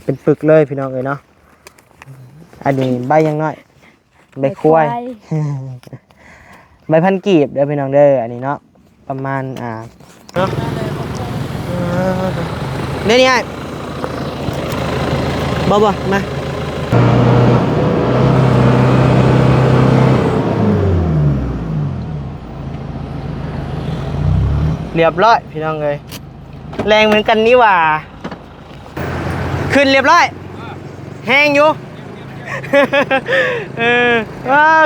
เป็นปึกเลยพี่น้องเนาะอันนี้ใบยังน้อยใบควายใบพันกีบเด้อพี่น้องเด้ออันนี้เนาะประมาณเนาะเนี่ยนี่ไอ้บ่มาเรียบร้อยพี่น้องเลยแรงเหมือนกันนี่หว่าขึ้นเรียบร้อยแห้งอยู่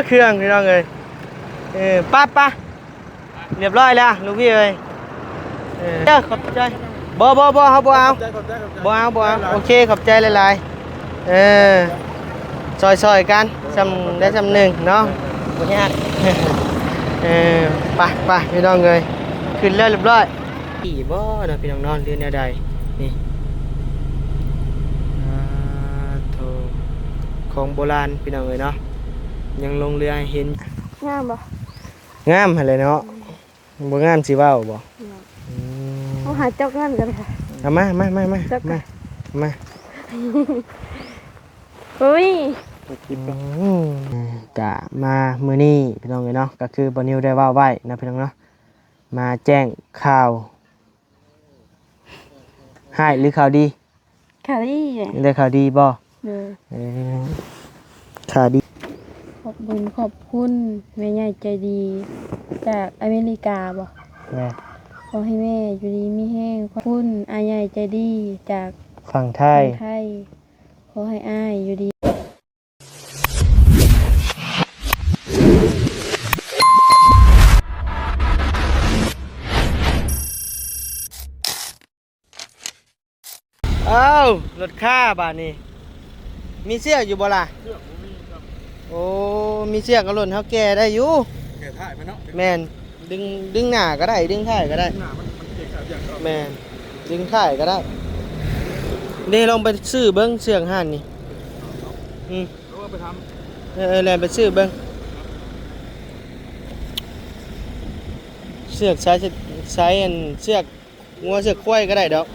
เครื่องพี่น้องเลยป้าเรียบร้อยแล้วลูกพี่เอ้ยขอบใจบ่เขาบ่เอาโอเคขอบใจหลายๆซอยกันได้จำหนึ่งเนาะบ่ยากไปพี่น้องเลยขึ้นเรียบร้อยขี่บ่เนาะพี่น้องนอนเรือนแนวใดนี่โถของโบราณพี่น้องเลยเนาะยังลงเรือเห็นงามบ่งามอะไรเนาะบ่งามสิเว้าบ่เอาหาเจ้ากันกันค่ะเอามาเฮ้ยกะมามื้อนี้พี่น้องเลยเนาะก็คือบ่นิวได้เว้าไว้นะพี่น้องเนาะมาแจ้งข่าวให้หรือข่าวดีข่าวดีได้ข่าวดีบ่ข่าวดีขอบคุณแม่ใหญ่ใจดีจากอเมริกาบ่ขอให้แม่อยู่ดีมีแห้งขอบคุณอาใหญ่ใจดีจากฝั่งไทยขอให้อ้ายอยู่ดีรถค่าบาทนี่มีเสื้ออยู่บ่ล่ะโอ้มีเสื้อกับหล่นเฮาแก่ได้อยู่แก่ถ่ายมันเนาะแม่นดึงหน้าก็ได้ดึงท้ายก็ได้แม่นดึงท้ายก็ได้เดี๋ยวลองไปซื้อเบิ่งเสื้อห่านนี่เอาไปทำแล้วไปซื้อเบิ่งเสื้อใช้อันเสื้องัวเสื้อควายก็ได้ดอก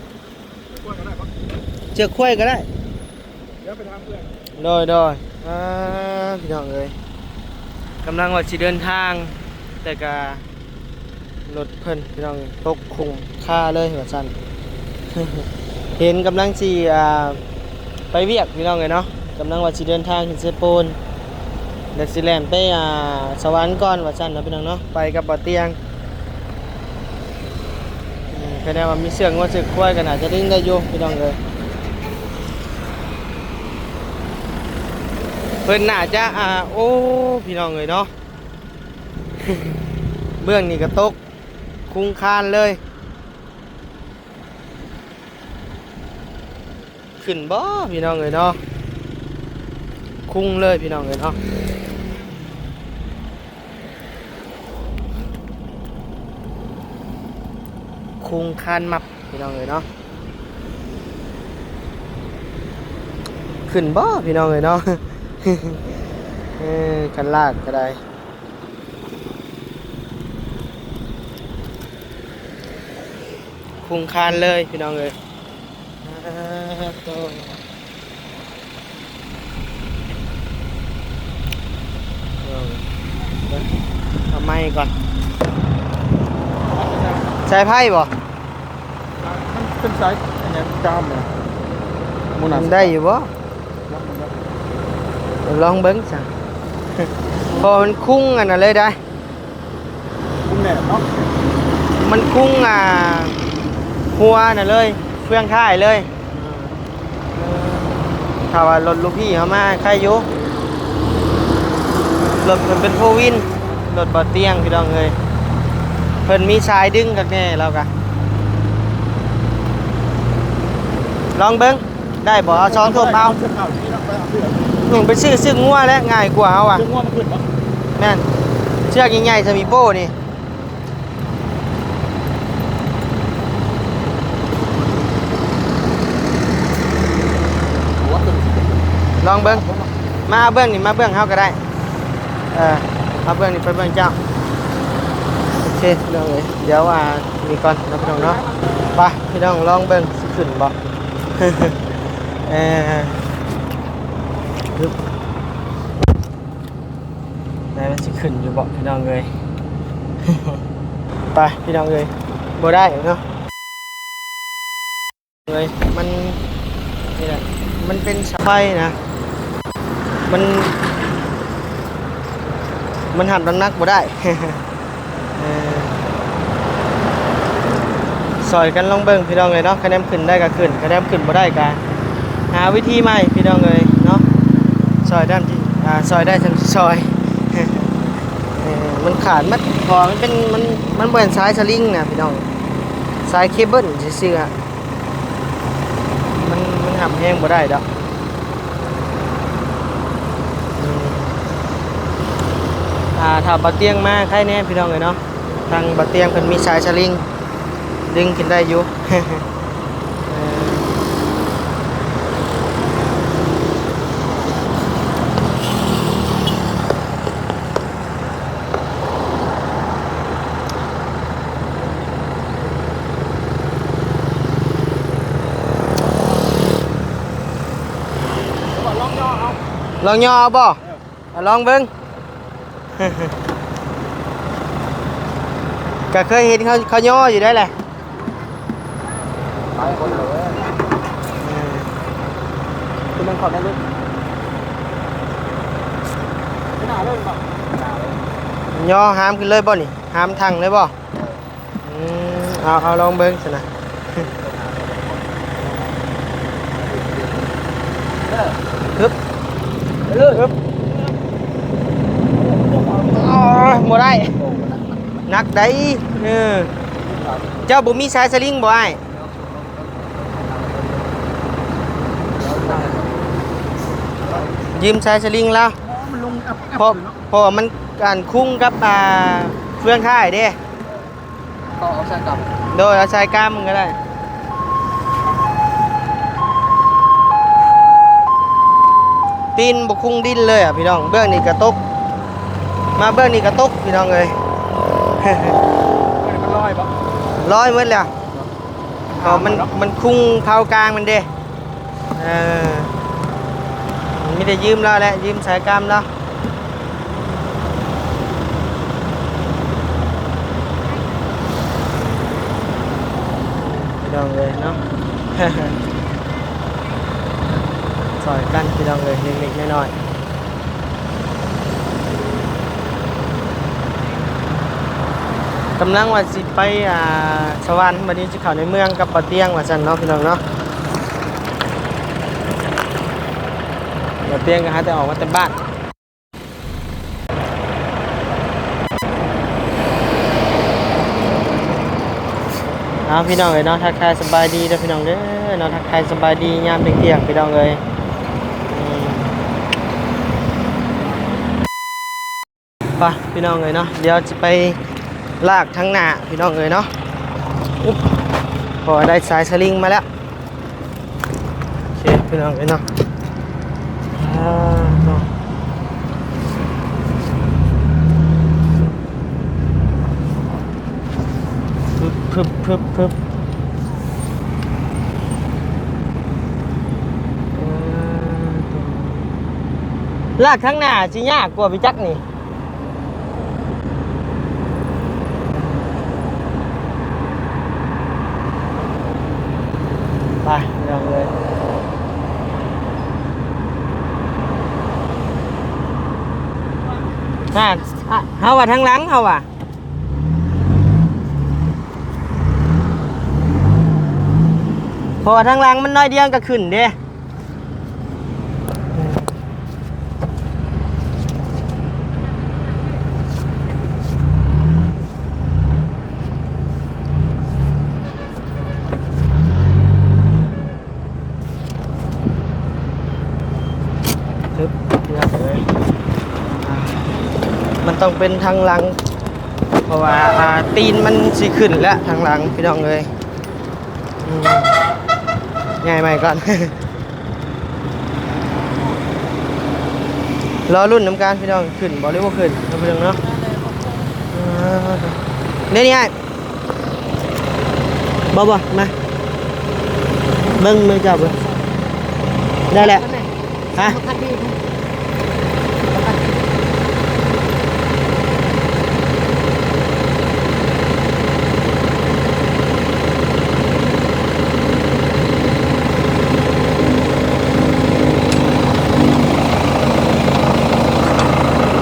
เชือกควายก็ได้เดี๋ยวไปทำเพื่อนโดยพี่น้องเลยกำลังว่าจะเดินทางแต่กรถเพิ่นพี่น้องตกคุงค่าเลยว่าสั่น เห็นกำลังสิไปเวียกพี่น้องเลยเนาะกำลังว่าจะเดินทางขึ้นเซโปนเดซิแลนไปสวรรค์ก่อนว่าสั่นนะพี่น้องเนาะไปกับบ่อเตียงแสดงว่ามีเสือกงวดเสือกควายกันอาจจะดึงได้อยู่พี่น้องเลยเพิ่นน่าจะโอ้พี่น้องเลยเนาะ เบื้องนี่ก็ตกคุ้งคานเลยขึ้นบ่พี่น้องเลยเนาะคุ้งเลยพี่น้องเลยเนาะคุ้งคานมับพี่น้องเลยเนาะขึ้นบ่พี่น้องเลยเนาะคันลากก็ได้คุ้งคานเลยพี่น้องเลยทำไมก่อนใช้ไพ่บ่มันเป็นสายอันนี้จามเลยมันได้อยู่บ่ลองเบิ้งสั่งพอมันคุ้งอันนั้นเลยได้คุ้งแหนเนาะมันคุ้งหัวน่ะเลยเฟื่องค่ายเลยถ้าว่ารถลูกพี่เขามาใครอยู่รถมันเป็นโฟวินรถบ่อเตียงพี่น้องเลยเพิ่นมีสายดึงกันแน่แล้วกันลองเบิ้งได้บ่เอาช้อนทั่วเปล่าหนึ่งไปซื้องัวแล้วง่ายกว่าเอาอ่ะงัวมันขึ้นปะแม่นเชือกใหญ่ๆจะมีโป้นี่ลองเบิ้งมาเบิ้งนี่มาเบิ้งเฮาก็ได้มาเบิ้งนี่ไปเบิ้งเจ้าโอเคพี่น้องเลยเดี๋ยวมีก่อนนะพี่น้องเนาะไปพี่น้องลองเบิ้งสิขึ้นบ่ เออปึ๊บได้มันสิขึ้นอยู่บ่พี่น้องเอ้ย ไปพี่น้องเอ้ยบ่ได้เนาะเอ้ยมันนี่แหละมันเป็นสายไฟนะมันหันน้ำหนักบ่ได้ เออซอยกันลองเบิ่งพี่น้องเลยเนาะคะแนนขึ้นได้ก็ขึ้นคะแนนขึ้นบ่ได้ก็หาวิธีใหม่พี่น้องเลยเนาะซอยด้านที่ซอยได้ทั้งซอย มันขาดมันพอมันเป็นมันเหมือนสายสลิงนะพี่น้องสายเคเบิลซื่อๆอะมันหับแห้งบ่ได้ดอกถ้าบะเตียงมาใครแน่พี่น้องเลยเนาะทางบะเตียงเพิ่นมีสายสลิงดึงขึ้นได้อยู่ ลองย่อเอาบ่ลองเบิ่ง ก็เคยเห็นเขาย่ออยู่ได้แหละ ไปคนเลยคือมันขอได้ลึกไม่น่าเลยป่ะ ย่อหามขึ้นเลยบ่นี่หามทางเลยบ่เอาลองเบิ่งสินะ ฮึบฮึบบ่ได้นักได้เจ้าบ่มีสายสลิงบ่อ้ายยืมสายสลิงแล้ว มันลงอัพ เพราะว่ามันการคุ้งกับเฟืองค่ายเด้ ก็เอาใส่กับ โดยเอาสายกล้ามมันก็ได้ตีนบกคุ้งดินเลยอ่ะพี่น้องเบื้องนี้กระตกมาเบื้องนี้กระตกพี่น้องเลย มันลอยป่ะ ร้อยหมดแล้วก็มันคุ้งเผากลางมันเด้ไม่ได้ยืมแล้วแหละยืมสายกล้ามแล้วพี่น้องเลยเนาะ ซอยกันพี่น้องเลยเล็กๆน้อยๆกำลังว่าสิไปสวรรค์วันนี้จะเข้าในเมืองกับปะเตียงว่าซั่นเนาะพี่น้องเนาะปะเตียงก็หาแต่ออกมาแต่บ้านพี่น้องเอ้ยเนาะทักทายสบายดีเด้อพี่น้องเด้อเนาะทักทายสบายดียามเที่ยงๆพี่น้องเอ้ยไปพี่น้องเอ้ยเนาะเดี๋ยวจะไปลากทั้งหน้าพี่น้องเอ้ยเนาะพอได้สายสลิงมาแล้วโอเคพี่น้องเอ้ยเนาะพึบลากทั้งหน้าสิยากกว่าพี่จักนี่ไปลองเลยเฮาว่าทั้งหลังเฮาว่าเพราะว่าทั้งหลังมันน้อยเดียวก็ขึ้นเด้มันต้องเป็นทางหลังเพราะว่าตีนมันสิขึ้นแล้วทางหลังพี่น้องเลยง่ายไหมก่อน รอรุ่นน้ำการพี่น้องขึ้นบอกเลยว่าขึ้นนะพี่น้องเนาะเนี่ยนี่ไงบ่มาเบิ่งมือจับเลย ได้แหละฮะโอเ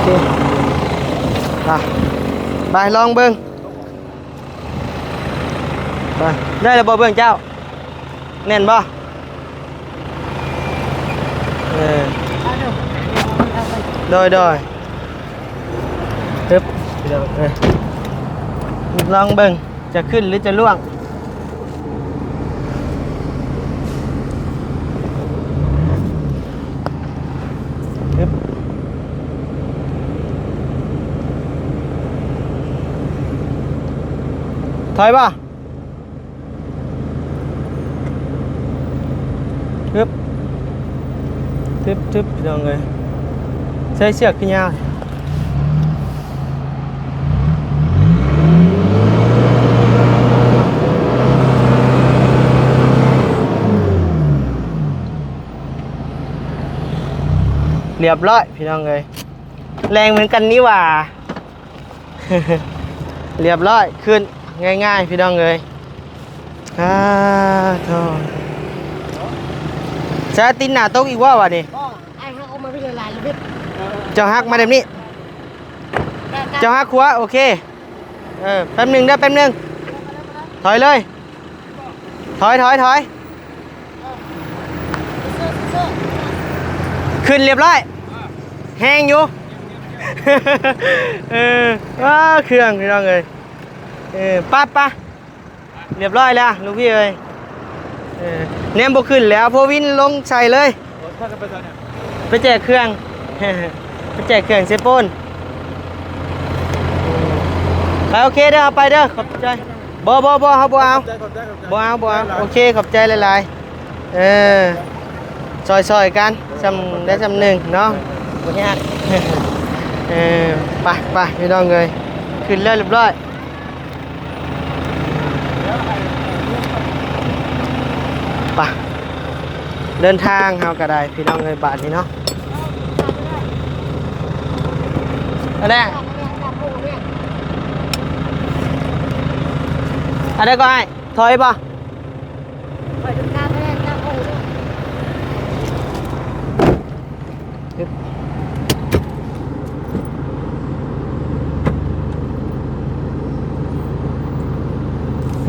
คไปลองเบิ่งไปได้แล้วบ่เบิ่งเจ้าแน่นบ่โดยตึ๊บลองเบิ่งจะขึ้นหรือจะล่วงตึ๊บถอยป่ะตึ๊บพี่น้องเลยใช้เชือกขึ้นยาวเรียบร้อยพี่น้องเลยแรงเหมือนกันนี่หว่า เรียบร้อยขึ้นง่ายๆพี่น้องเลยโธ่ใช้ตินหน้าตกอีกว่าวะนี่ ไอ้ฮักเอามาพี่ละลายเลย เจ้าฮักมาแบบนี้เจ้าฮักขวาโอเคแป๊บหนึ่งได้แป๊บหนึ่งถอยเลยถอยขึ้นเรียบร้อยแห้งอยู่ เครื่องพี่น้องเลยป้าเรียบร้อยแล้วลูกพี่เอ้ยเนมบ่ขึ้นแล้วพอวินลงใส่เลยไปแจกเครื่อง ไปแจกเครื่องเซโปนไปโอเคเด้อเอาไปเด้อขอบใจบ่เขาบ่เอาโอเคขอบใจหลายๆซอยกันได้จำหนึ่งเนาะบ่ยากไปพี่น้องเลยขึ้นแล้วเรียบร้อยไปเดินทางเฮาก็ได้พี่น้องเลยบาทนี้เนาะอะไรอะไรก็ให้ถอยป่ะ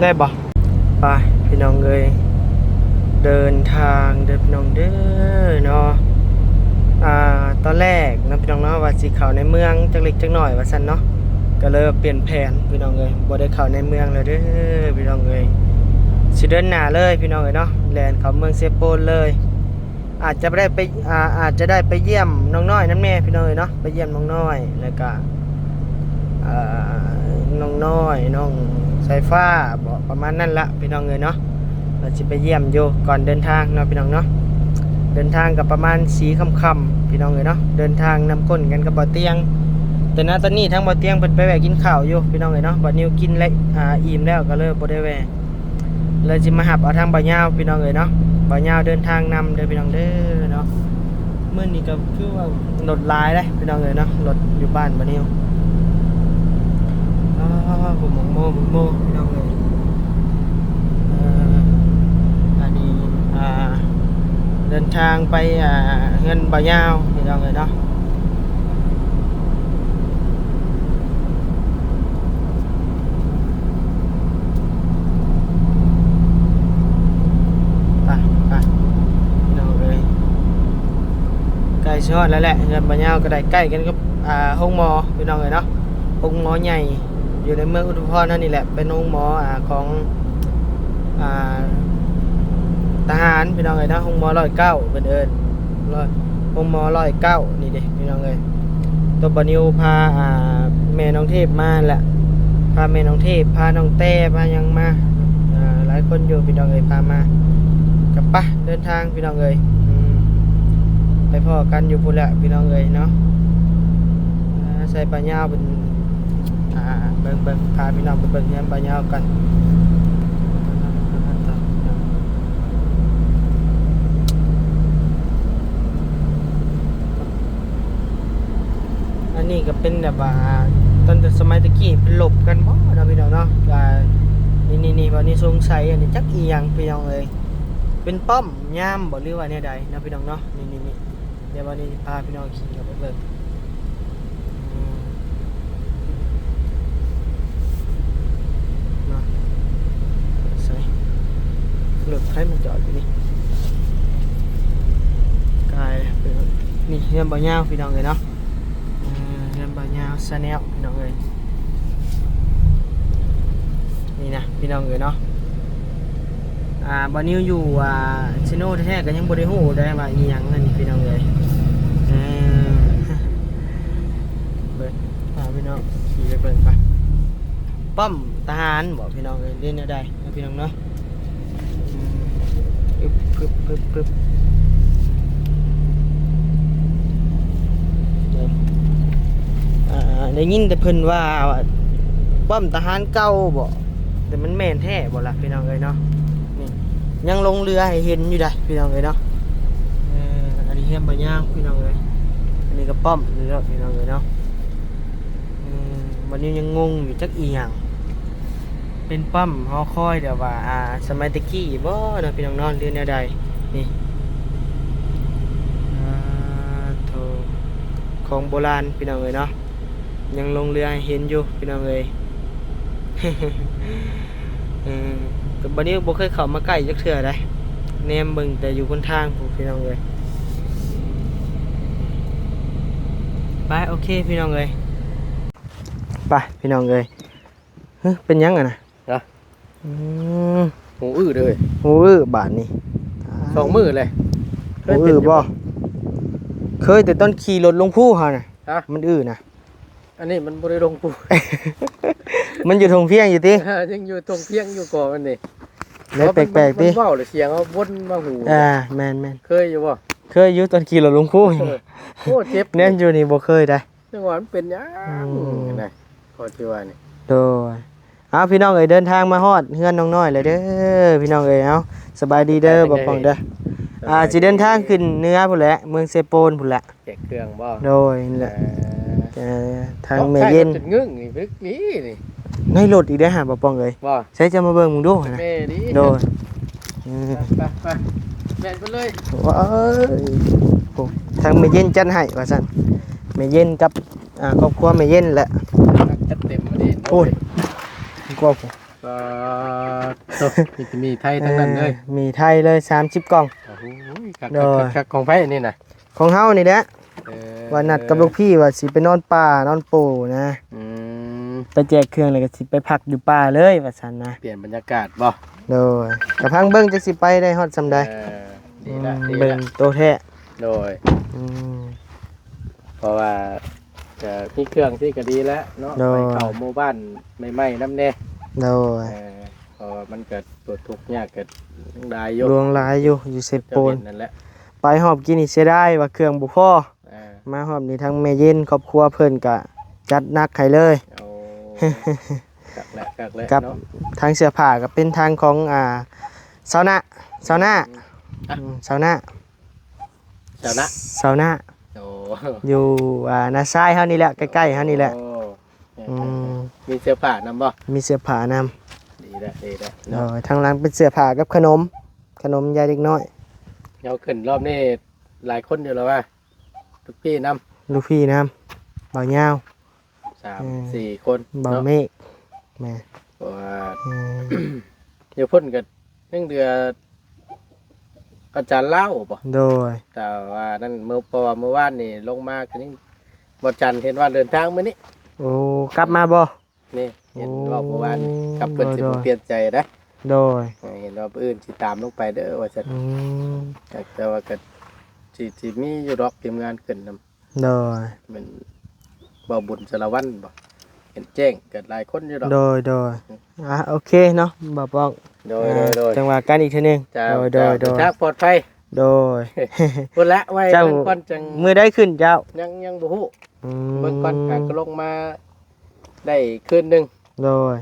ได้ป่ะไปพี่น้องเลยเดินทางเดินพี่น้องเด้อเนาะตอนแรกนะพี่น้องเนาะว่าสิเข้าในเมืองจักเล็กจักหน่อยว่าซั่นเนาะก็เลยเปลี่ยนแผนพี่น้องเอ้ยบ่ได้เข้าในเมืองเลยเด้อพี่น้องเอ้ยสิเดินหน้าเลยพี่น้องเอ้ยเนาะแล่นเข้าเมืองเซโปนเลยอาจจะได้ไปเยี่ยมน้องน้อยนั่นแม่พี่น้องเอ้ยเนาะไปเยี่ยมน้องน้อยแล้วก็น้องน้อยน้องสายฟ้าบอกประมาณนั้นละพี่น้องเอ้ยเนาะเราจะไปเยี่ยมอยู่ก่อนเดินทางเนาะพี่น้องเนาะเดินทางกับประมาณ4 ค่ำๆพี่น้องเอ้ยเนาะเดินทางนำก้นกันกับบ่อเตียงแต่ณตอนนี้ทั้งบ่อเตียงเพิ่นไปแวะกินข้าวอยู่พี่น้องเอ้ยเนาะบ่อนิวกินและอิ่มแล้วก็เลยบ่ได้แวะเลยสิมาหับเอาทางบ่อยาวพี่น้องเอ้ยเนาะบ่อยาวเดินทางนำเด้อพี่น้องเด้อเนาะมื้อนี้ก็คือว่ารถหลายเด้พี่น้องเอ้ยเนาะรถอยู่บ้านบ่นิวผมโมพี่น้องเอ้ยอันนี้เดินทางไปเงินบ่อยาวพี่น้องเอ้ยเนาะใกล้ชอดแล้วแหละเงินบ่ยาวก็ได้ใกล้กันกับห้องหมอพี่น้องเอ้ยเนาะห้องหมอใหญ่อยู่ในเมืองอุทุมพรนั่นนี่แหละเป็นห้องหมอของทหารพี่น้องเอ้ยเนาะห้องหมอ109เป็นเอิ้นห้องหมอ109นี่เด้พี่น้องเอ้ยตัวบ่นิวพาแม่น้องเทพมาแหละพาแม่น้องเทพพาน้องแต้พายังมาหลายคนอยู่พี่น้องเอ้ยพามากับปะเดินทางพี่น้องเอ้ยไปพ่อกันอยู่พุ่นแหละพี่น้องเอ้ยเนาะใส่ปลาเน่าเป็นเบิ่งพาพี่น้องไปเบิ่งเงี้ยปลาเน่ากัน นี่ก็เป็นแบบว่าตอนสมัยตะกี้เป็นหลบกันบ่เนาะพี่น้องเนาะก็นี่บ่นี่สงสัยอันนี้จักอีหยังพี่น้องเอ้ยเป็นป้อมยามบ่หรือว่าแนวใดเนาะพี่น้องเนาะนี่เดี๋ยววันนี้พาพี่น้องขี่กันไปเบิ่งเนาะใส่รถไฟมันจอดอยู่นี่กายเป็นนี่เรื่องบ่ยาวพี่น้องเอ้ยเนาะเรื่องบ่ยาวซะแนวพี่น้องเอ้ยนี่นะพี่น้องเอ้ยเนาะบอนิวอยู่ชิโน่แท้ๆก็ยังบ่ได้ฮู้ได้ว่าอีหยังนั่นพี่น้องเอ้ยเบิ่งพี่น้องขี่ไปเบิ่งไปป้อมทหารบ่พี่น้องเอ้ยเล่นแนวใดเนาะพี่น้องเนาะปึ๊บได้ยินแต่เพิ่นว่าป้อมทหารเก่าบ่แต่มันแม่นแท้บ่ล่ะพี่น้องเอ้ยเนาะนี่ยังลงเรือให้เห็นอยู่ได้พี่น้องเอ้ยเนาะอันนี้เฮียมบ่ย่างพี่น้องเอ้ยอันนี้ก็ป้อมนี่เนาะพี่น้องเอ้ยเนาะวันนี้ยังงงอยู่จักอีหยังเป็นป้อมฮอคอยเดี๋ยวว่าสมัยตะกี้บ่เนาะพี่น้องเนาะเรือแนวใดนี่โธ่ของโบราณพี่น้องเอ้ยเนาะยังลงเรือให้เห็นอยู่พี่น้องเอ้ยกับบัดนี้บ่เคยเข้ามาใกล้จักเทื่อได้แนมเบิ่งแต่อยู่บนทางพวกพี่น้องเอ้ยไปโอเคพี่น้องเอ้ยไปพี่น้องเอ้ยเป็นยังอ่ะนะหูอื้อเลย หูบาดนี่ สองมือเลย หูบ่เคยแต่ต้นขี่รถลงภูเฮาน่ะมันนะอันนี้มันบ่ได้ลงปู มันอยู่ทงเพียงอยู่ติ ยังอยู่ตรงเพียงอยู่ก่อนนี่ แล้วแปลกๆติมันเว้าเลยเสียงเอาวนมาหูแม่นเคยอยู่บ่เคยอยู่ตอนขี่รถลงภูโอ้เจ็บแน่นอยู่นี่บ่เคยได้จังหวะมันเป็นหยังนะพอที่ว่านี่โดยพี่น้องเอ้ยเดินทางมาฮอดเฮือนน้องน้อยเลยเด้อพี่น้องเอ้ยเอาสบายดีเด้อบ่ปองเด้อสิเดินทางขึ้นเหนือพุ่นแหละเมืองเซโปนพุ่นแหละแจกเครื่องบ่โดยนี่แหละทางแม่เย็นจุดงึ้งนี่พึกนี่ในรถอีกได้อหาบ่ปองเอ้ยบ่ใช้จะมาเบิ่งมึงดูนะแม่ดิโดยไปแม่นไปเลยว้ายโอ้ทางแม่เย็นจัดให้ว่าซั่นแม่เย็นกับครอบครัวแม่เย็นแหละจัดเต็มมาดิโอ้ยกว่าผมมีไทยทั้งนั้นเลยมีไทยเลย30กล่องโอ้โหคักของไผนี่น่ะของเฮานี่แหละว่านัดกับลูกพี่ว่าสิไปนอนป่านอนปูนะไปแจกเครื่องเลยก็สิไปพักอยู่ป่าเลยว่าซั่นนะเปลี่ยนบรรยากาศบ่โดยกับพังเบิ่งจักสิไปได้ฮอดซำใดดีละเบิ่งโตแท้โดยเพราะว่าจะมีเครื่องที่ก็ดีแล้วเนาะไปเข้าหมู่บ้านใหม่ๆนำแน่โดยเพราะมันเกิดปวดทุกข์ยากเกิดหลายอยู่ดวงหลายอยู่เซโปนนั่นแหละไปหอบกินนี่เสียดายว่าเครื่องบ่พอมาหอบนี่ทั้งแม่เย็นครอบครัวเพิ่นก็จัดหนักให้เลยกับทางเสื้อผ้าก็เป็นทางของซาวน่าอยู่นาซายเฮานี่แหละใกล้ๆเฮานี่แหละมีเสื้อผ้านำบ่มีเสื้อผ้านำดีแล้วทางหลังเป็นเสื้อผ้ากับขนมยายเด็กน้อยเฮาขึ้นรอบนี้หลายคนอยู่แล้วว่าลูกพี่นำบ่าวยาว 3-4 คนบ่าวเมฆแม่ว่าเดี๋ยวพ่นก็1เดือนอาจารย์เล่าบ่โดยแต่ว่านั่นเมื่อวานนี่ลงมาก็ยังบ่จันเห็นว่าเดินทางมื้อนี้โอ้กลับมาบ่นี่เห็นว่าเมื่อวานกลับเพิ่นสิบ่เปลี่ยนใจนะโดยเห็นว่าอื่นสิตามลงไปเด้อว่าซั่นแต่ว่าก็สิมีอยู่ดอกทีมงานขึ้นนำโดยมันบ่บุญสารวัตรบ่เห็นแจ้งเกิดหลายคนอยู่ดอกโดยโอเคเนาะบ่ป้องโดยจังหวะการอีกทีนึงโดยทางปลอดภัยโดยพุ่นละไว้เบิ่งก่อนจังมื้อได้ขึ้นเจ้ายังบ่ฮู้เบิ่งก่อนก็ลงมาได้คืนนึงโดย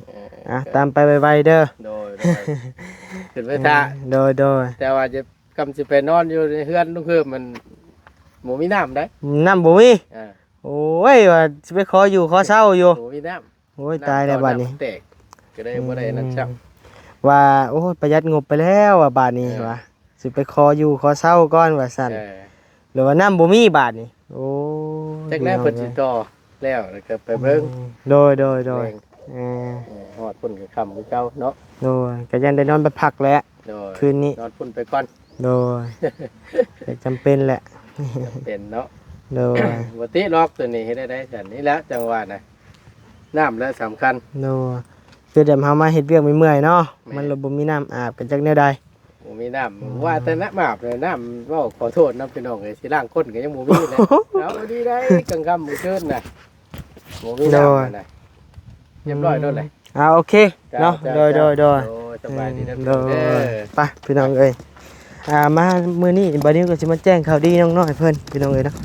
ตามไปไวๆเด้อโดยขึ้นไปท่าโดยแต่ว่าจะกำสิไปนอนอยู่ในเฮือนลุงเพิ่มมันบ่มีน้ำได้น้ำบ่มี โอ้ยว่าสิไปขออยู่ขอเช่าอยู่ โอ้ยน้ำ โอ้ยตายแล้วบาดนี้ ำแตกก็ได้บ่ได้นั่นจับ ว่าโอ้ยประหยัดงบไปแล้วว่าบาดนี้ เออ ว่าสิไปขออยู่ขอเช่าก่อนว่าซั่น เออ หรือว่าน้ำบ่มีบาดนี้โอ้ย จักแน่เพิ่นสิต่อแล้วก็ไปเบิ่ง โดยเออ เออฮอดพุ่นก็ค่ำคือเก่าเนาะ โดยก็ยันได้นอนไปพักแล้ว โดย คืนนี้ นอนพุ่นไปก่อน โดยแต่จำเป็นแหละ เป็นเนาะ โดย บ่ติล็อกตัวนี้เฮ็ดได้ซั่นนี่แหละจังหวะน่ะน้ำและสำคัญ โดยคือเดี๋ยวเฮามาเฮ็ดเวียกเมื่อยๆเนาะ แม่ มันระบบมีน้ำอาบกันจักแนวใด บ่มีน้ำว่าแต่น้ำอาบเลยน้ำเว้าขอโทษนะพี่น้องเอ้ยสิล้างก้นก็ยังบ่มีเลย เอาดีได้กลางค่ำมื้อคืนน่ะบ่มีน้ำน่ะเรียบร้อยโดนเลย โอเคเนาะโดย โอ้สบายดีนะ โด พี่น้องเด้ ย อ ไปพี่น้องเอ้ยมามื้อนี้บัดนี้ก็สิมาแจ้งข่าวดีน้องน้อยเพิ่นพี่น้องเอ้ยเนาะ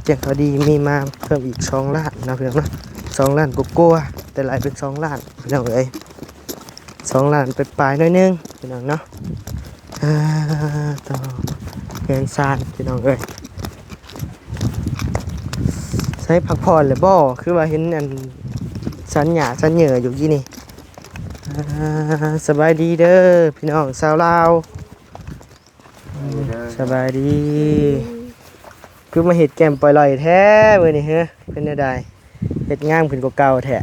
แจ้งข่าวดีมีมาเพิ่มอีก2ล้านเนาะพี่น้องเนาะ2ล้านกว่าๆแต่หลายเป็น2ล้านพี่น้องเอ้ย2ล้านไปปลายๆหน้อยนึงพี่น้องเนาะต่อเงินซานพี่น้องเอ้ยใช้พักผ่อนเลยบ่คือว่าเห็นอันสัญญาสัญเหยื่ออยู่ที่นี่สบายดีเด้อพี่น้องชาวลาวสบายดีคือมาเห็ดแกมปล่อยลอยแท้เว้ยนี่เฮ้เป็นได้ได้เห็ดงามขึ้นกว่าเก่าแท้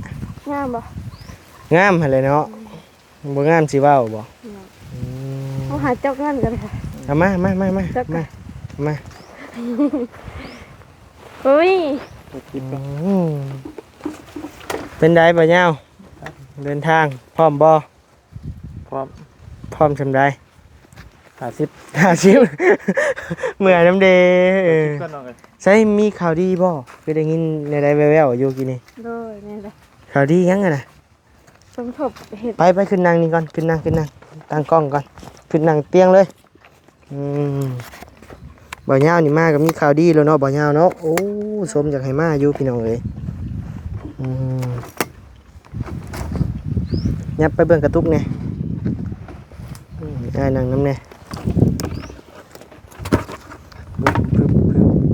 งามบ่ งามหั่นเลยเนาะบ่งามสิเว้าบ่ เอาหาเจ้าเงินกันค่ะ เอามามา เฮ้ย อืมเป็นได้บ่ยาวเดินทางพร้อมบ่ พร้อม พร้อมสำใด 50 เมื่อยน้ำเดเออ ก็น้องเอ้ย ใช่มีข่าวดีบ่คือได้ยินในใดแว่วๆอยู่กี่นี่ โดยนี่แหละ ข่าวดียังไงนะ สมทบเห็ด ไปขึ้นนั่งนี่ก่อนขึ้นนั่งตั้งกล้องก่อนขึ้นนั่งเตียงเลยบ่ยาวนี่มาก็มีข่าวดีแล้วเนาะบ่ยาวเนาะโอ้สมอยากให้มาอยู่พี่น้องเอ้ยยับไปเบิ่งกระตุกเนี่ยอ้ายนั่งน้ำเนี่ยพึบ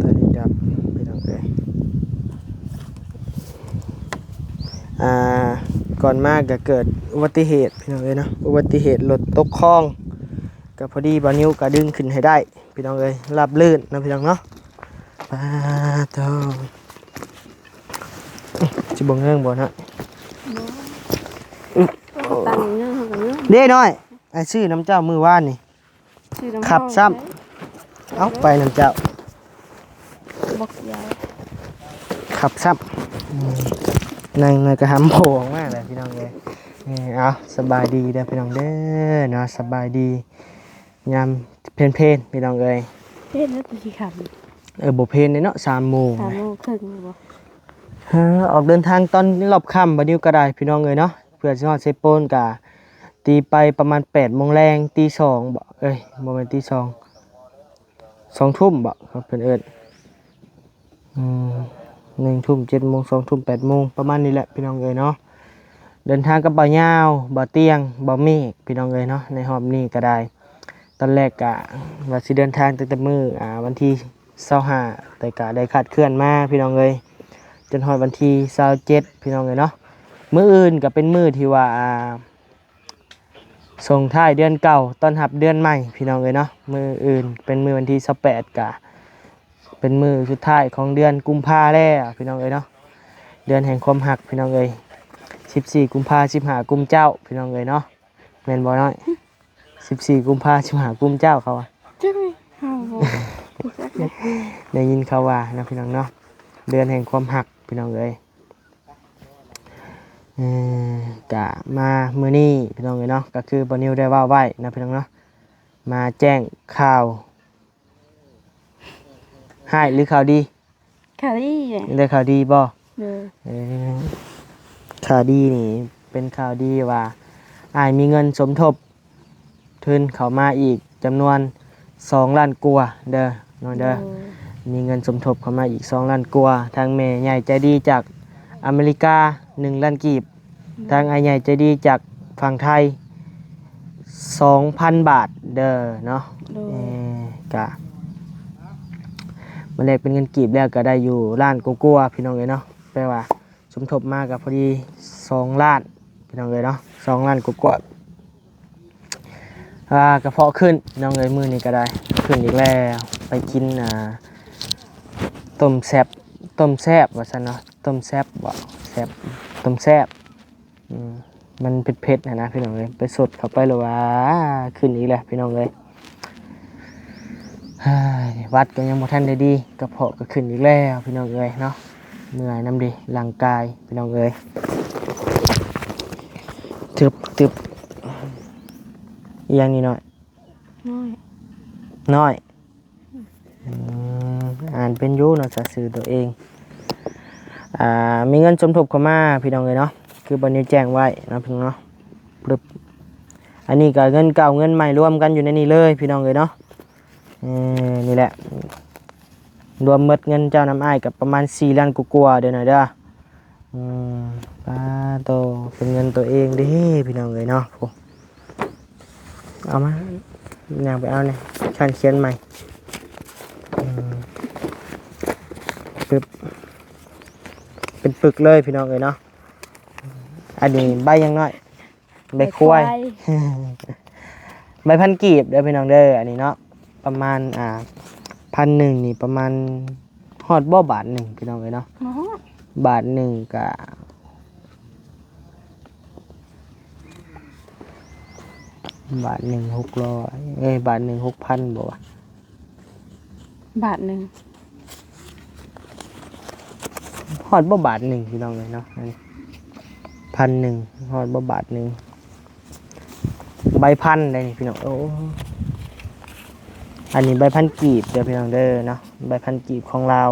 ตาดีดับพี่น้องเอ้ยก่อนมาก็เกิดอุบัติเหตุพี่น้องเอ้ยเนาะอุบัติเหตุรถตกคลองก็พอดีบ่นิ้วก็ดึงขึ้นให้ได้พี่น้องเอ้ยราบลื่นนะพี่น้องเนาะปาโตสิบ่เงื่องบ่เนาะ ตังเนื้อเขากับเนื้อ เด้น้อยไอ้ชื่อน้ำเจ้ามือว่านนี่ ชื่อน้ำ ขับซ้เอาไปน้ำเจ้า บอกยาย ขับซ้นั่งเลยก็หำโผล่ออกมากเลยพี่น้องเอ้ยเอาสบายดีเด้อพี่น้องเด้อเนาะสบายดียามเพลนพี่น้องเอ้ย เฮ็ดแล้วตีขับ บ่เพลนเนาะ3 โมง 3:30บ่ ออกเดินทางตอนรอบค่ำบัดนี้ก็ได้พี่น้องเอ้ยเนาะเพื่อสิฮอดเซโปนกะตีไปประมาณ8 โมงแรงตี2บ่บ่แม่นตี2 2 ทุ่มบ่ครับเพิ่นเอิ้น1 ทุ่ม 7 โมง 2 ทุ่ม 8 โมงประมาณนี้แหละพี่น้องเอ้ยเนาะเดินทางกับบ่าวยาวบ่าวเตียงบ่าวเมฆพี่น้องเอ้ยเนาะในรอบนี้ก็ได้ตอนแรกกะว่าสิเดินทางตั้งแต่มื้อวันที่25แต่ก็ได้คาดเคลื่อนมาพี่น้องเอ้ยจนฮอดวันที่27พี่น้องเอ้ยเนาะมื้ออื่นก็เป็นมื้อที่ว่าส่งท้ายเดือนเก่าต้อนรับเดือนใหม่พี่น้องเอ้ยเนาะมื้ออื่นเป็นมื้อวันที่28กะเป็นมื้อสุดท้ายของเดือนกุมภาแล้วพี่น้องเอ้ยเนาะเดือนแห่งความรักพี่น้องเอ้ย14 กุมภา15 กุมเจ้าพี่น้องเอ้ยเนาะแม่นบ่น้อย14 กุมภา15 กุมเจ้าเขาว่า จังเฮาบ่ ได้ยินเขาว่านะพี่น้องเนาะเดือนแห่งความหักพี่น้องเอ้ยกะมามื้อนี้พี่น้องเอ้ยเนาะก็คือบ่นิวได้ว่าไว้นะพี่น้องเนาะมาแจ้งข่าวให้หรือข่าวดี ค่ะนี่แหละ ได้ข่าวดีบ่ เด้อ ข่าวดีนี่เป็นข่าวดีว่าอ้ายมีเงินสมทบทุนเข้ามาอีกจำนวน2 ล้านกว่าเด้อน้องเด้อมีเงินสมทบเข้ามาอีก2 ล้านกว่าทางแม่ใหญ่ใจดีจากอเมริกา1 ล้านกีบทางอ้ายใหญ่ใจดีจากฝั่งไทย 2,000 บาทเด้อเนาะ โดย กะ มาแลกเป็นเงินกีบแล้วก็ได้อยู่ล้านกว่าๆพี่น้องเอ้ยเนาะแปลว่าสมทบมาก็พอดี2ล้านพี่น้องเอ้ยเนาะ2ล้านกว่าๆกระเพาะขึ้นพี่น้องเอ้ยมื้อนี้ก็ได้ขึ้นอีกแล้วไปกินต้มแซ่บว่าซั่นเนาะต้มแซ่บบ่แซ่บต้มแซ่บมันเผ็ดๆนะพี่น้องเอ้ยไปสดเข้าไปแล้วว่าขึ้นอีกแล้วพี่น้องเอ้ยวัดก็ยังบ่ทันได้ดีกระเพาะก็ขึ้นอีกแล้วพี่น้องเอ้ยเนาะเมื่อยน้ำดีร่างกายพี่น้องเอ้ยตึบอีหยังนี่น้อย น้อยอ่านเป็นอยู่เนาะจะซื้อตัวเองมีเงินสมทบเข้ามาพี่น้องเลยเนาะคือบันนี้แจ้งไว้นะพี่น้องเนาะปึ๊บอันนี้ก็เงินเก่าเงินใหม่รวมกันอยู่ในนี้เลยพี่น้องเลยเนาะนี่แหละรวมหมดเงินเจ้าน้ำอ้ายกับประมาณ4ล้านกว่าๆเดี๋ยวหน่อยเด้อป้าโตเป็นเงินตัวเองเดิพี่น้องเลยเนาะเอามาอยากไปเอาเนี่ยฉันเขียนใหม่ปึ๊บเป็นปึกเลยพี่น้องเลยเนาะอันนี้ใบยังน้อยใบควาย ใบพันกีบเด้อพี่น้องเด้ออันนี้เนาะประมาณ1,000นี่ประมาณฮอดบ่บาทหนึ่งพี่น้องเลยเนาะบาทหนึ่งกับบาท1,600บาท1 6,000บ่วะบาทหนึ่งฮอดบ่บาทหนึ่งพี่น้องเลยเนาะอันนี้1,000ฮอดบ่บาทหนึ่งใบพันได้นี่พี่น้องโอ้อันนี้ใบพันกีบเด้อพี่น้องเด้อเนาะใบพันกีบของเรา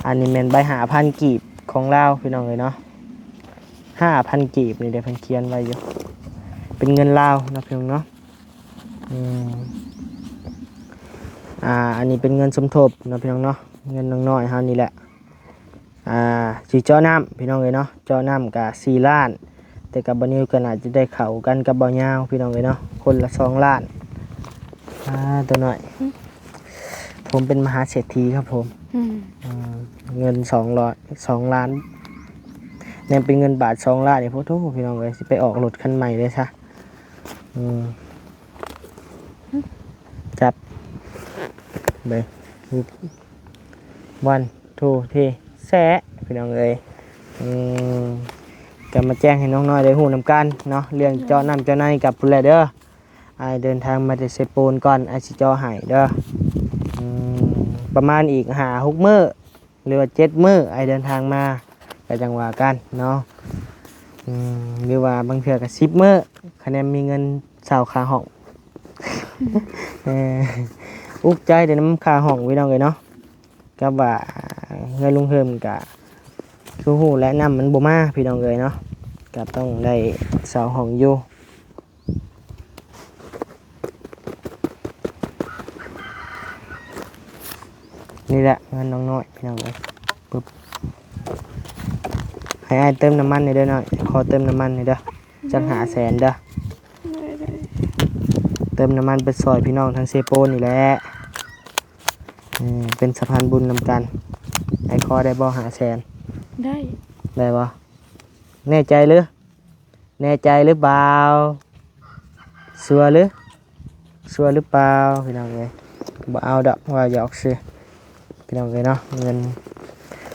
อันนี้แม่นใบ5,000กีบของเราพี่น้องเลยเนาะ5,000กีบนี่เดี๋ยวเพิ่นเขียนไว้อยู่เป็นเงินลาวนะพี่น้องเนาะอันนี้เป็นเงินสมทบนะพี่น้องเนาะเงินน้อยๆเฮานี่แหละสิเจาะน้ำพี่น้องเลยเนาะเจาะน้ำกับ4ล้านแต่กับบ่นิวก็น่าจะได้เข้ากันกับบ่ยาวพี่น้องเลยเนาะคนละ2ล้านตัวน้อยผมเป็นมหาเศรษฐีครับผมเงิน2ล้านเนี่ยเป็นเงินบาท2ล้านนี่โพโธพี่น้องเลยสิไปออกรถคันใหม่เลยซะจับเบิ่ง1 2 3แซะพี่น้องเลยก็มาแจ้งให้น้องน้อยได้ฮู้นำกันเนาะเรื่องเจาะน้ำเจาะในกับพุ่นแหละเด้อเดินทางมาแต่เซโปนก่อนสิเจาะให้เด้อประมาณอีก5-6 มื้อหรือว่า7 มื้อเดินทางมาก็จังว่ากันเนาะหรือว่าบางเทื่อก็10 มื้อคะแนนมีเงินเช่าค่าห้องอุกใจได้นำค่าห้องพี่น้องเลยเนาะก็ว่าเงินลุงเฮิมกะคือฮู้และนำมันบ่มาพี่น้องเลยเนาะก็ต้องได้เช่าห้องอยู่นี่แหละเงินน้องน้อยพี่น้องเลยปึ๊บให้อ้ายเติมน้ำมันหน่อยเด้อหน่อยขอเติมน้ำมันหน่อยเด้อจัง500,000เด้อเติมน้ำมันไปซอยพี่น้องทางเซโปนนี่แหละเป็นสะพานบุญนำกันไอ้คอได้บ่500,000ได้บ่แน่ใจหรือเปล่าชัวร์หรือเปล่าพี่น้องเลยบ่เอาดอกว่าหยอกซื้อพี่น้องเลยเนาะเงิน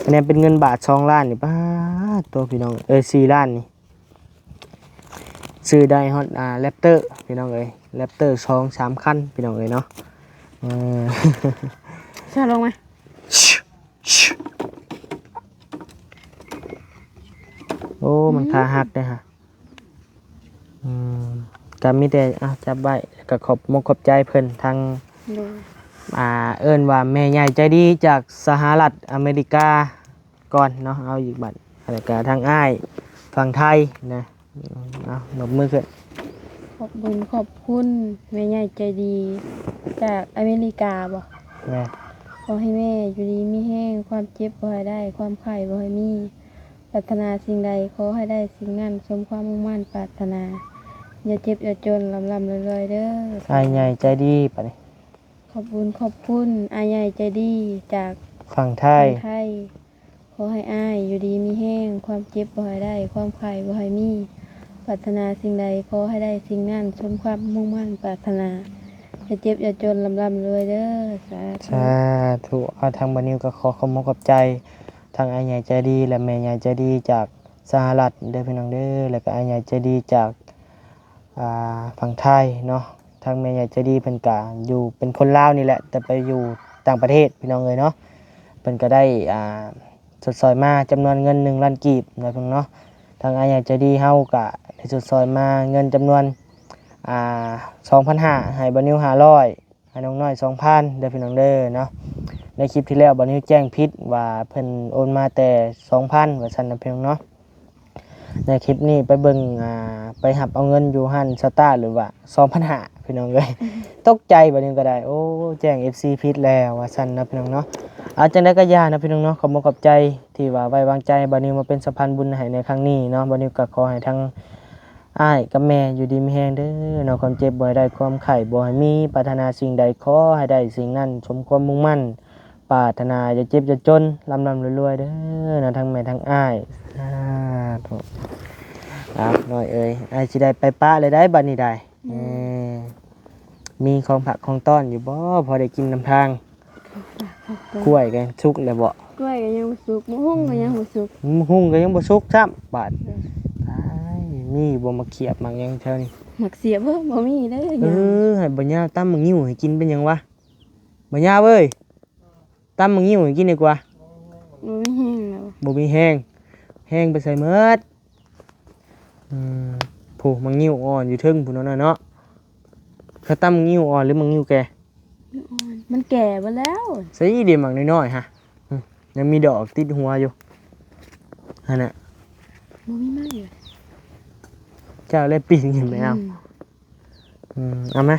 อันนี้เป็นเงินบาท2ล้านนี่ป้าตัวพี่น้อง4ล้านนี่ซื้อได้ฮอตแรปเตอร์พี่น้องเลยแรปเตอร์2-3 คันพี่น้องเลยเนาะใช่ลงไหมโอ้มันคาหักได้ฮะก็มีแต่จับไว้ก็ขอบใจเพิ่นทางเอิ้นว่าแม่ใหญ่ใจดีจากสหรัฐอเมริกาก่อนเนาะเอาอีกบัตรแล้วก็ทางอ้ายฝั่งไทยนะนบมือขึ้นขอบคุณแม่ใหญ่ใจดีจากอเมริกาบ่ขอให้แม่อยู่ดีมีแห้งความเจ็บบ่ให้ได้ความไข้บ่ให้มีปรารถนาสิ่งใดขอให้ได้สิ่งนั้นสมความมุ่งมั่นปรารถนาอย่าเจ็บอย่าจนลำรวยๆเด้ออ้ายใหญ่ใจดีปะนี่ขอ อบคุณอายใหญ่ใจดีจาก ฝั่งไทย คนไทยขอให้อ้ายอยู่ดีมีแห้งความเจ็บบ่ให้ได้ความไข้บ่ให้มีปรารถนาสิ่งใดขอให้ได้สิ่งนั้นสมความมุ่งมั่นปรารถนาอย่าเจ็บอย่าจนลำรวยเด้อสาธุ สาธุเอาทางบันนิวก็ขอขอบคุณขอบใจทางอาใหญ่ใจดีและแม่ใหญ่ใจดีจากสหรัฐเด้อพี่น้องเด้อแล้วก็อาใหญ่ใจดีจากฝั่งไทยเนาะทางแม่ใหญ่ใจดีเพิ่นก็อยู่เป็นคนลาวนี่แหละแต่ไปอยู่ต่างประเทศพี่น้องเอ้ยเนาะเพิ่นก็ได้สดซอยมาจำนวนเงิน1ล้านกีบนะพี่น้องเนาะทางอาใหญ่ใจดีเฮาก็ได้สดซอยมาเงินจำนวน2,500ให้บันนิว500ให้น้องน้อย 2,000 เด้อพี่น้องเด้อเนาะในคลิปที่แล้วบันนิวแจ้งผิดว่าเพิ่นโอนมาแต่ 2,000 ว่าซั่นนะพี่น้องเนาะในคลิปนี้ไปเบิ่งไปหับเอาเงินอยู่หั่นสตาร์หรือว่า 2,500 พี่น้องเอ้ย ตกใจบัดนี้ก็ได้โอ้แจ้ง FC ผิดแล้วว่าซั่นนะพี่น้องเนาะเอาจังได๋ก็ย่านะพี่น้องเนาะขอบคุณขอบใจที่ว่าไว้วางใจบัดนี้มาเป็นสะพานบุญให้ในครั้งนี้เนาะบัดนี้ก็ขอให้ทั้งอ้ายกับแม่อยู่ดีมีแรงเด้อเนาะความเจ็บบ่ให้ได้ความไข้บ่ให้มีปรารถนาสิ่งใดขอให้ได้สิ่งนั้นสมความมุ่งมั่นปรารถนาอย่าเจ็บอย่าจนร่ำรวยๆเด้อเนาะทั้งแม่ทั้งอ้ายสาธุน้อยเอ้ยอ้ายสิได้ไปป้าเลยได้บัดนี้ได้มีของผักของต้อนอยู่บ่พอได้กินน้ำทางกล้วยกันสุกแล้วบ่ กล้วยก็ยังบ่สุกมะฮุ่งก็ยังบ่สุก หุ่งก็ยังบ่สุกซ้ำบาดตายมีบ่มาเขียบมักหยังเท่านี้ หมักเสียบบ่มีเด้อ ให้บ่ย่าตำมังงิ้วให้กินเป็นหยังวะบ่ย่าเว้ยตำมังงิ้วให้กินดีกว่า บ่มีแห้งแล้ว บ่มีแห้งแห้งไปใส่เมิดผู้มังงิ้วอ่อนอยู่เทิงพุ่นนั่นน่ะเนาะเขาตำมังงิ้วอ่อนหรือมังงิ้วแก่ มันแก่ไปแล้ว ใส่เดียวมักน้อยๆฮะยังมีดอกติดหัวอยู่หั่นน่ะ บ่มีไม้อยู่ เจ้าเลยปีนขึ้นไปเอาเอามา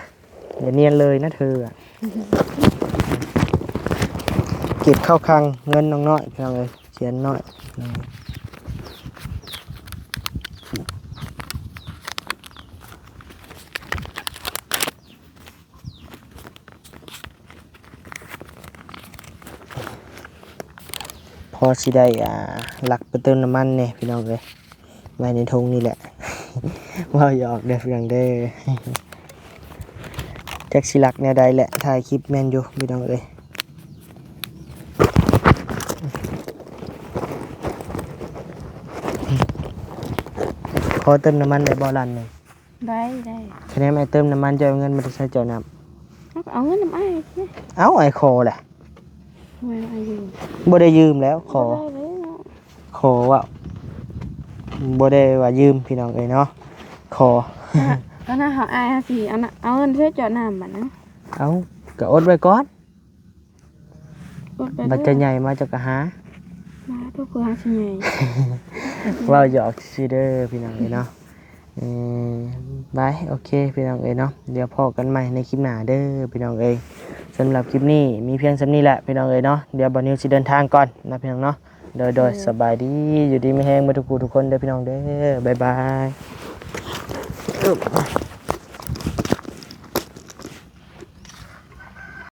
อย่าเนียนเลยนะเธออะเก็บเข้าคลังเงินน้องน้อยเพียงเลยเขียนน้อยพอสิได้หลักไปเติมน้ำมันเนี่ยพี่น้องเลยไว้ในธงนี่แหละ ว่าหยอกเด้อเพียงเด้อ แจ็คสิลักแนวใดแหละถ่ายคลิปแมนอยู่พี่น้องเลยขอเติมน้ำมันได้บ่ลันหนึ่ง ได้ คะแนนไอเติมน้ำมันจะเอาเงินมาใช้เจ้าน้ เอาเงินน้ำอ้ายสิ ำเอาไอคอแหละ ทำไมอ้ายอยู่ บ่ได้ยืมแล้วขอ ได้เลยเนาะ ขอว่าบ่ได้ว่ายืมพี่น้องเอ้ยเนาะขอ ก็น่าหาอ้ายสิเอาเงินเพื่อเจาะน้ำบัดนะ เอาก็อดไว้ก่อน กดไป บัดจะใหญ่มาจะกะหา มาทุกคนหาสิใหญ่ ว่าหยอกซีเดอร์พี่น้องเอ้ยเนาะบายโอเคพี่น้องเอ้ยเนาะเดี๋ยวพอกันใหม่ในคลิปหน้าเด้อพี่น้องเอ้ยสำหรับคลิปนี้มีเพียงสำนี้แหละพี่น้องเอ้ยเนาะเดี๋ยวบอนิวสิเดินทางก่อนนะพี่น้องเนาะโดยสบายดีอยู่ดีไม่แห้งมาทุกคนเด้อพี่น้องเด้อบ๊ายบาย